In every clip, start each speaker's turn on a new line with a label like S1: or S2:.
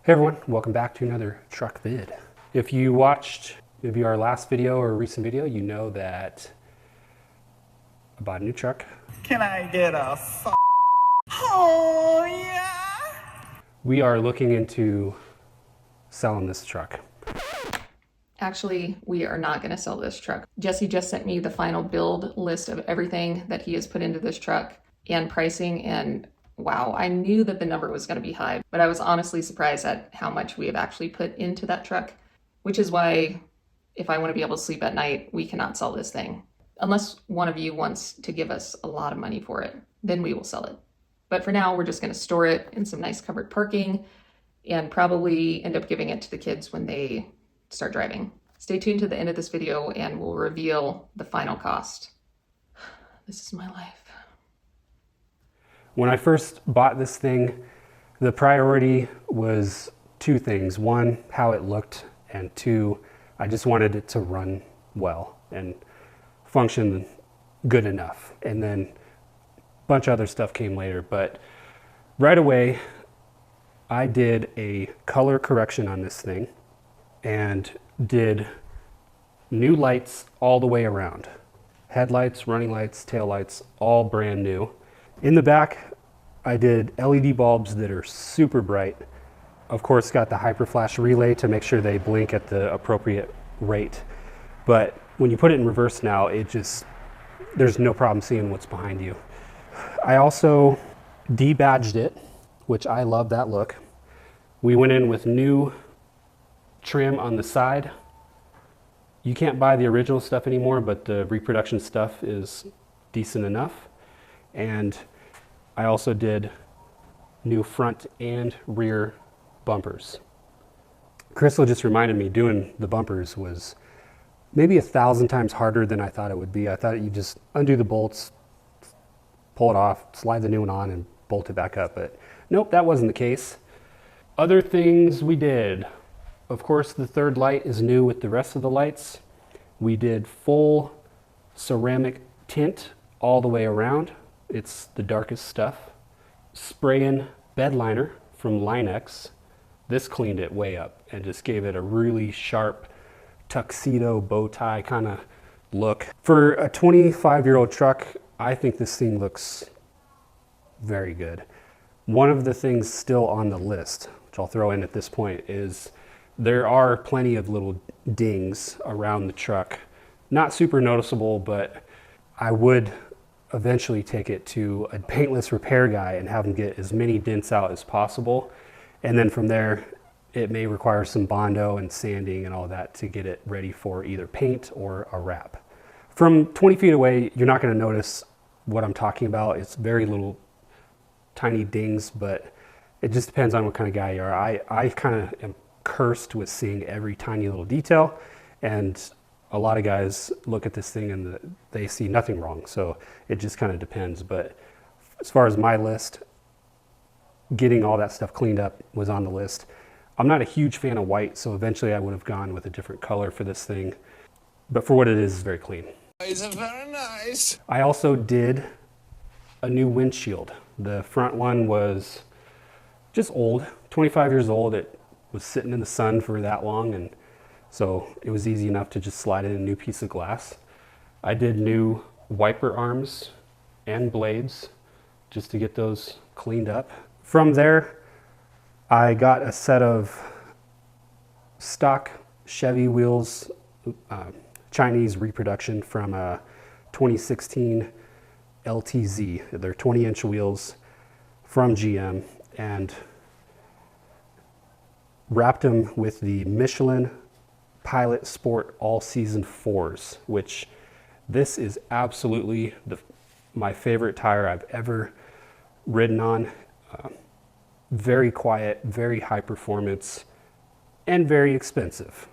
S1: Hey everyone, welcome back to another truck vid. If you watched maybe our last video or a recent video, you know that I bought a new truck.
S2: Can I get a oh yeah?
S1: We are looking into selling this truck.
S3: Actually, we are not going to sell this truck. Jesse just sent me the final build list of everything that he has put into this truck and pricing, and wow, I knew that the number was going to be high, but I was honestly surprised at how much we have actually put into that truck, which is why if I want to be able to sleep at night, we cannot sell this thing. Unless one of you wants to give us a lot of money for it, then we will sell it. But for now, we're just going to store it in some nice covered parking and probably end up giving it to the kids when they start driving. Stay tuned to the end of this video and we'll reveal the final cost. This is my life.
S1: When I first bought this thing, the priority was two things. One, how it looked, and two, I just wanted it to run well and function good enough. And then a bunch of other stuff came later, but right away, I did a color correction on this thing and did new lights all the way around. Headlights, running lights, tail lights, all brand new. In the back, I did LED bulbs that are super bright. Of course, got the hyper flash relay to make sure they blink at the appropriate rate. But when you put it in reverse now, there's no problem seeing what's behind you. I also debadged it, which I love that look. We went in with new trim on the side. You can't buy the original stuff anymore, but the reproduction stuff is decent enough. And I also did new front and rear bumpers. Crystal just reminded me doing the bumpers was maybe 1,000 times harder than I thought it would be. I thought you just undo the bolts, pull it off, slide the new one on, and bolt it back up. But nope, that wasn't the case. Other things we did. Of course, the third light is new with the rest of the lights. We did full ceramic tint all the way around. It's the darkest stuff. Spraying bed liner from Line-X. This cleaned it way up and just gave it a really sharp tuxedo bow tie kind of look. For a 25-year-old truck, I think this thing looks very good. One of the things still on the list, which I'll throw in at this point, is there are plenty of little dings around the truck. Not super noticeable, but I would eventually take it to a paintless repair guy and have him get as many dents out as possible. And then from there, it may require some Bondo and sanding and all that to get it ready for either paint or a wrap. From 20 feet away, you're not going to notice what I'm talking about. It's very little tiny dings, but it just depends on what kind of guy you are. I kind of am cursed with seeing every tiny little detail, and a lot of guys look at this thing and they see nothing wrong. So it just kind of depends. But as far as my list, getting all that stuff cleaned up was on the list. I'm not a huge fan of white, so eventually I would have gone with a different color for this thing. But for what it is very clean.
S2: It's very nice.
S1: I also did a new windshield. The front one was just old, 25 years old. It was sitting in the sun for that long, and so it was easy enough to just slide in a new piece of glass. I did new wiper arms and blades just to get those cleaned up. From there, I got a set of stock Chevy wheels, Chinese reproduction from a 2016 LTZ. They're 20-inch wheels from GM, and wrapped them with the Michelin Pilot Sport All-Season 4s, which this is absolutely my favorite tire I've ever ridden on. Very quiet, very high performance, and very expensive.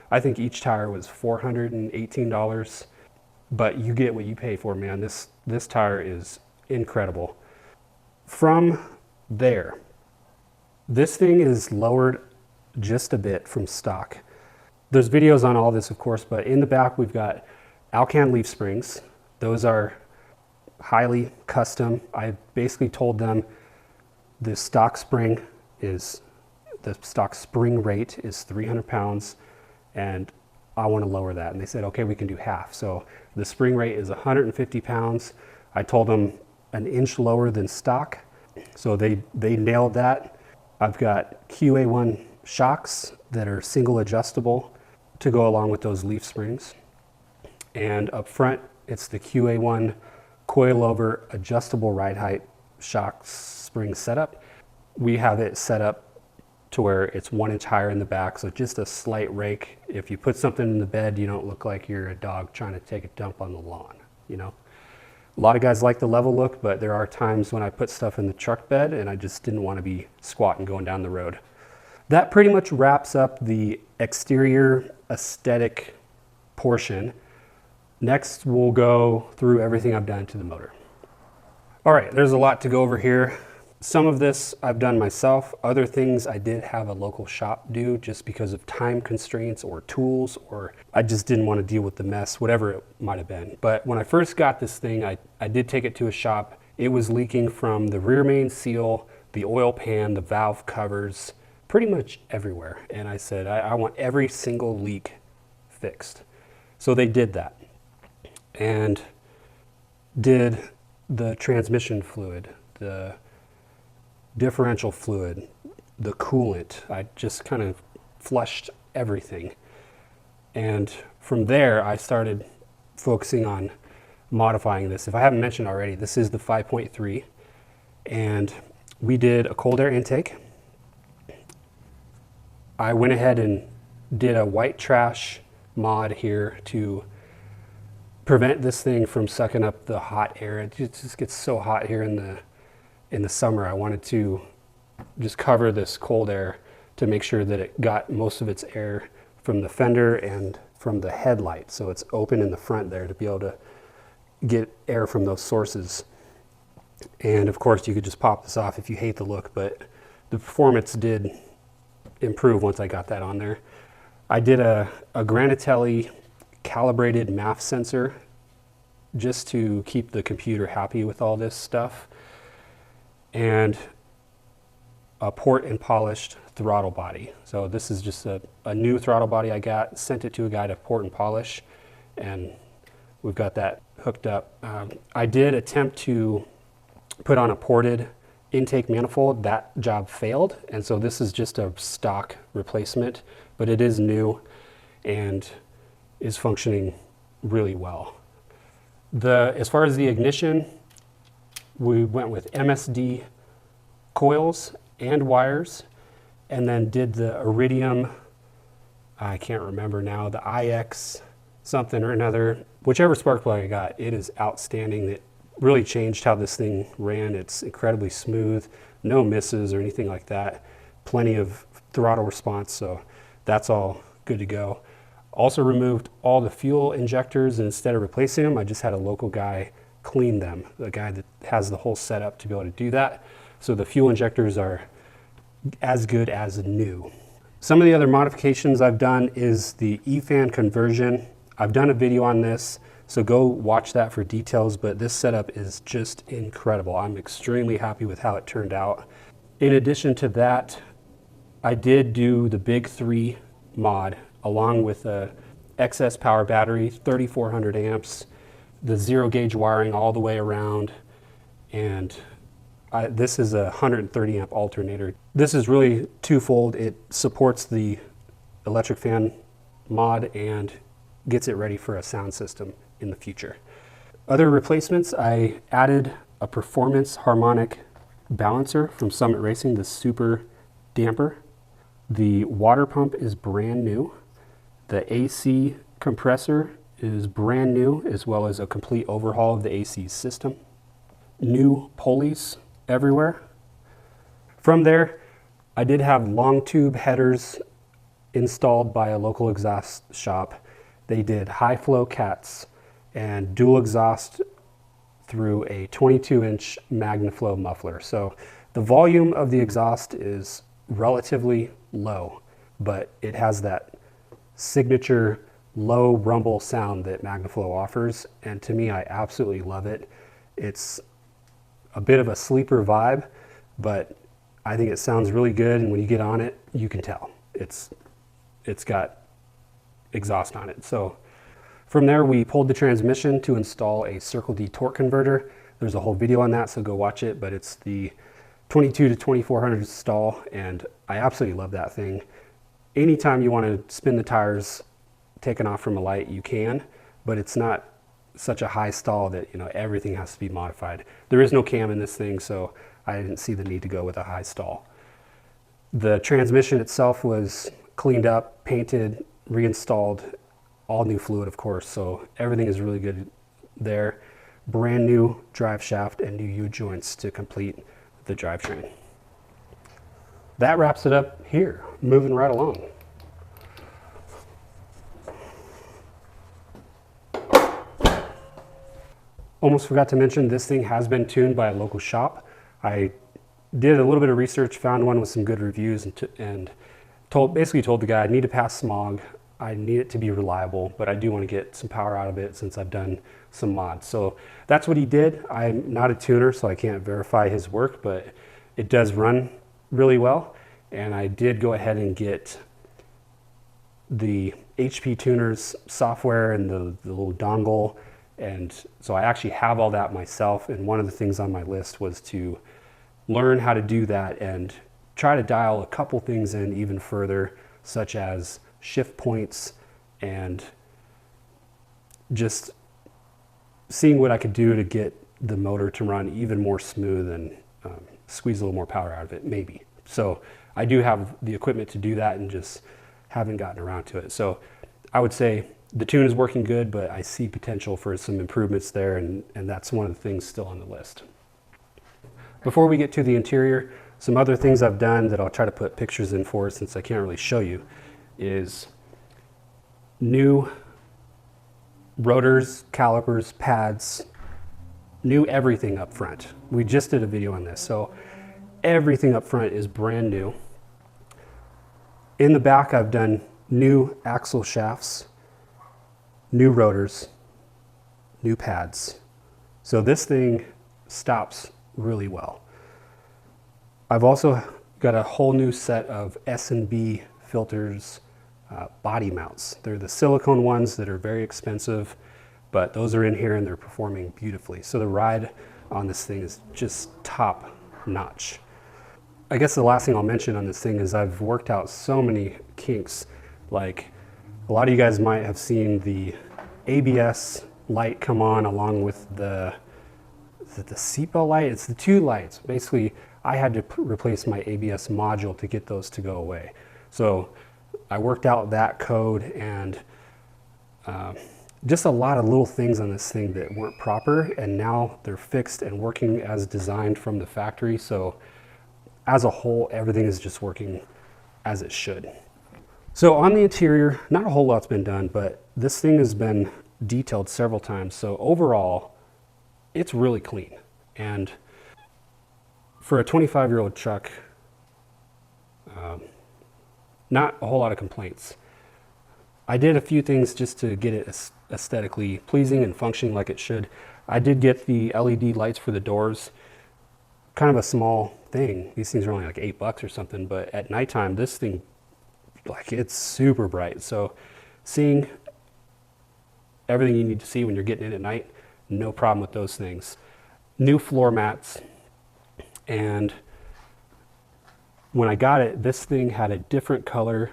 S1: I think each tire was $418, but you get what you pay for, man. This tire is incredible. From there, this thing is lowered just a bit from stock. There's videos on all this, of course, but in the back we've got Alcan leaf springs. Those are highly custom. I basically told them the stock spring is the stock spring rate is 300 pounds and I want to lower that. And they said, okay, we can do half. So the spring rate is 150 pounds. I told them an inch lower than stock. So they nailed that. I've got QA1 shocks that are single adjustable to go along with those leaf springs. And up front, it's the QA1 coil-over adjustable ride height shock spring setup. We have it set up to where it's 1 inch higher in the back, so just a slight rake. If you put something in the bed, you don't look like you're a dog trying to take a dump on the lawn, you know? A lot of guys like the level look, but there are times when I put stuff in the truck bed and I just didn't want to be squatting going down the road. That pretty much wraps up the exterior aesthetic portion. Next, we'll go through everything I've done to the motor. All right, there's a lot to go over here. Some of this I've done myself. Other things I did have a local shop do just because of time constraints or tools, or I just didn't want to deal with the mess, whatever it might have been. But when I first got this thing, I did take it to a shop. It was leaking from the rear main seal, the oil pan, the valve covers, pretty much everywhere. And I said, I want every single leak fixed. So they did that and did the transmission fluid, the differential fluid, the coolant. I just kind of flushed everything. And from there, I started focusing on modifying this. If I haven't mentioned already, this is the 5.3, and we did a cold air intake. I went ahead and did a white trash mod here to prevent this thing from sucking up the hot air. It just gets so hot here in the summer. I wanted to just cover this cold air to make sure that it got most of its air from the fender and from the headlight. So it's open in the front there to be able to get air from those sources. And of course you could just pop this off if you hate the look, but the performance did improve once I got that on there. I did a Granatelli calibrated MAF sensor just to keep the computer happy with all this stuff, and a port and polished throttle body. So this is just a new throttle body I got, sent it to a guy to port and polish, and we've got that hooked up. I did attempt to put on a ported intake manifold. That job failed, and so this is just a stock replacement, but it is new and is functioning really well. As far as the ignition, we went with MSD coils and wires, and then did the Iridium, I can't remember now, the IX something or another, whichever spark plug I got. It is outstanding. It really changed how this thing ran. It's incredibly smooth, no misses or anything like that. Plenty of throttle response, so that's all good to go. Also removed all the fuel injectors, and instead of replacing them, I just had a local guy clean them, the guy that has the whole setup to be able to do that. So the fuel injectors are as good as new. Some of the other modifications I've done is the E-fan conversion. I've done a video on this, so go watch that for details, but this setup is just incredible. I'm extremely happy with how it turned out. In addition to that, I did do the Big 3 mod along with a excess power battery, 3,400 amps, the zero gauge wiring all the way around, and this is a 130 amp alternator. This is really twofold. It supports the electric fan mod and gets it ready for a sound system in the future. Other replacements, I added a performance harmonic balancer from Summit Racing, the Super Damper. The water pump is brand new. The AC compressor is brand new, as well as a complete overhaul of the AC system. New pulleys everywhere. From there, I did have long tube headers installed by a local exhaust shop. They did high flow cats and dual exhaust through a 22-inch MagnaFlow muffler. So the volume of the exhaust is relatively low, but it has that signature low rumble sound that MagnaFlow offers, and to me, I absolutely love it. It's a bit of a sleeper vibe, but I think it sounds really good, and when you get on it, you can tell. It's got exhaust on it. So from there, we pulled the transmission to install a Circle D torque converter. There's a whole video on that, so go watch it, but it's the 22 to 2400 stall, and I absolutely love that thing. Anytime you want to spin the tires taken off from a light, you can, but it's not such a high stall that, you know, everything has to be modified. There is no cam in this thing, so I didn't see the need to go with a high stall. The transmission itself was cleaned up, painted, reinstalled, all new fluid, of course, so everything is really good there. Brand new drive shaft and new U-joints to complete the drivetrain. That wraps it up here. Moving right along. Almost forgot to mention, this thing has been tuned by a local shop. I did a little bit of research, found one with some good reviews, and basically told the guy I need to pass smog. I need it to be reliable, but I do want to get some power out of it since I've done some mods. So that's what he did. I'm not a tuner, so I can't verify his work, but it does run really well. And I did go ahead and get the HP Tuners software and the little dongle. And so I actually have all that myself. And one of the things on my list was to learn how to do that and try to dial a couple things in even further, such as shift points and just seeing what I could do to get the motor to run even more smooth and squeeze a little more power out of it, maybe. So I do have the equipment to do that and just haven't gotten around to it. So I would say the tune is working good, but I see potential for some improvements there, and that's one of the things still on the list. Before we get to the interior, some other things I've done that I'll try to put pictures in for since I can't really show you is new rotors, calipers, pads, new everything up front. We just did a video on this, so everything up front is brand new. In the back, I've done new axle shafts, new rotors, new pads. So this thing stops really well. I've also got a whole new set of S&B filters, body mounts. They're the silicone ones that are very expensive, but those are in here and they're performing beautifully. So the ride on this thing is just top notch. I guess the last thing I'll mention on this thing is I've worked out so many kinks. Like, a lot of you guys might have seen the ABS light come on along with the seatbelt light. It's the two lights. Basically, I had to replace my ABS module to get those to go away. So I worked out that code, and just a lot of little things on this thing that weren't proper, and now they're fixed and working as designed from the factory. So as a whole, everything is just working as it should. So on the interior, not a whole lot's been done, but this thing has been detailed several times. So overall, it's really clean. And for a 25-year-old truck, not a whole lot of complaints. I did a few things just to get it aesthetically pleasing and functioning like it should. I did get the LED lights for the doors. Kind of a small thing. These things are only like $8 or something, but at nighttime, this thing, like, it's super bright. So seeing everything you need to see when you're getting in at night, no problem with those things. New floor mats, and when I got it, this thing had a different color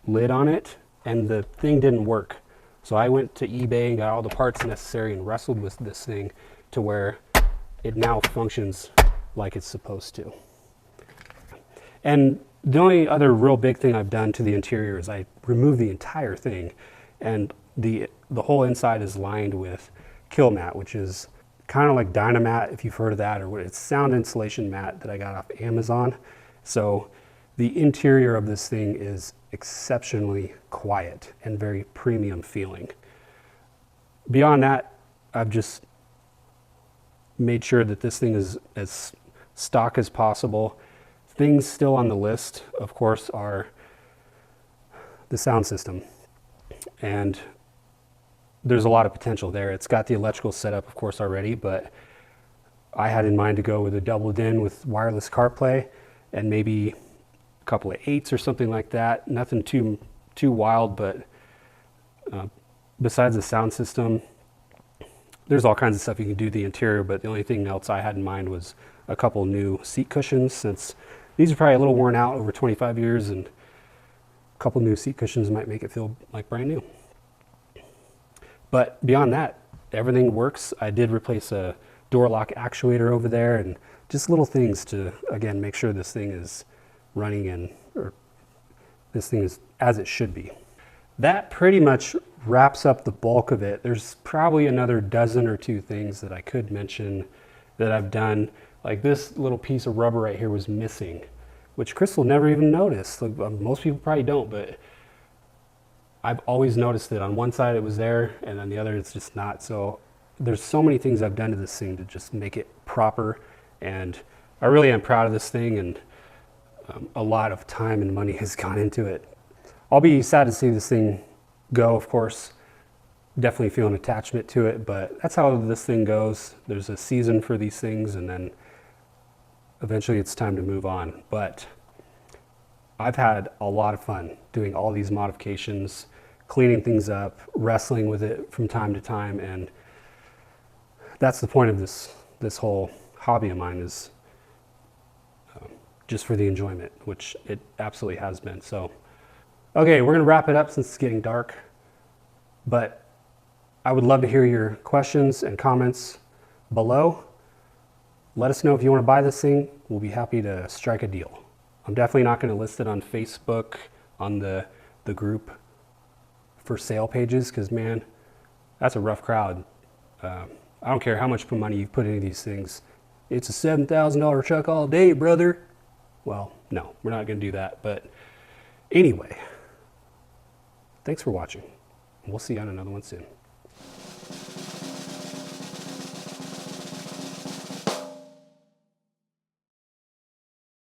S1: lid on it, and the thing didn't work. So I went to eBay and got all the parts necessary and wrestled with this thing to where it now functions like it's supposed to. And the only other real big thing I've done to the interior is I removed the entire thing, and the whole inside is lined with Kill Mat, which is kind of like Dynamat, if you've heard of that, or what it's sound insulation mat that I got off Amazon. So the interior of this thing is exceptionally quiet and very premium feeling. Beyond that, I've just made sure that this thing is as stock as possible. Things still on the list, of course, are the sound system. And there's a lot of potential there. It's got the electrical setup, of course, already, but I had in mind to go with a double DIN with wireless CarPlay and maybe a couple of 8s or something like that. Nothing too wild, but besides the sound system, there's all kinds of stuff you can do to the interior, but the only thing else I had in mind was a couple new seat cushions, since these are probably a little worn out over 25 years, and a couple new seat cushions might make it feel like brand new. But beyond that, everything works. I did replace a door lock actuator over there, and just little things to, again, make sure this thing is running or this thing is as it should be. That pretty much wraps up the bulk of it. There's probably another dozen or 2 things that I could mention that I've done. Like this little piece of rubber right here was missing, which Crystal never even noticed. Like, most people probably don't, but I've always noticed that on one side it was there and on the other it's just not. So there's so many things I've done to this thing to just make it proper, and I really am proud of this thing, and a lot of time and money has gone into it. I'll be sad to see this thing go, of course. Definitely feel an attachment to it, but that's how this thing goes. There's a season for these things, and then eventually it's time to move on. But I've had a lot of fun doing all these modifications, cleaning things up, wrestling with it from time to time, and that's the point of this whole hobby of mine, is just for the enjoyment, which it absolutely has been. So okay, we're gonna wrap it up since it's getting dark, but I would love to hear your questions and comments below. Let us know if you want to buy this thing. We'll be happy to strike a deal. I'm definitely not going to list it on Facebook, on the group for sale pages, because man, that's a rough crowd. I don't care how much money you put into these things. It's a $7,000 truck all day, brother. Well, no, we're not going to do that. But anyway, thanks for watching. We'll see you on another one soon.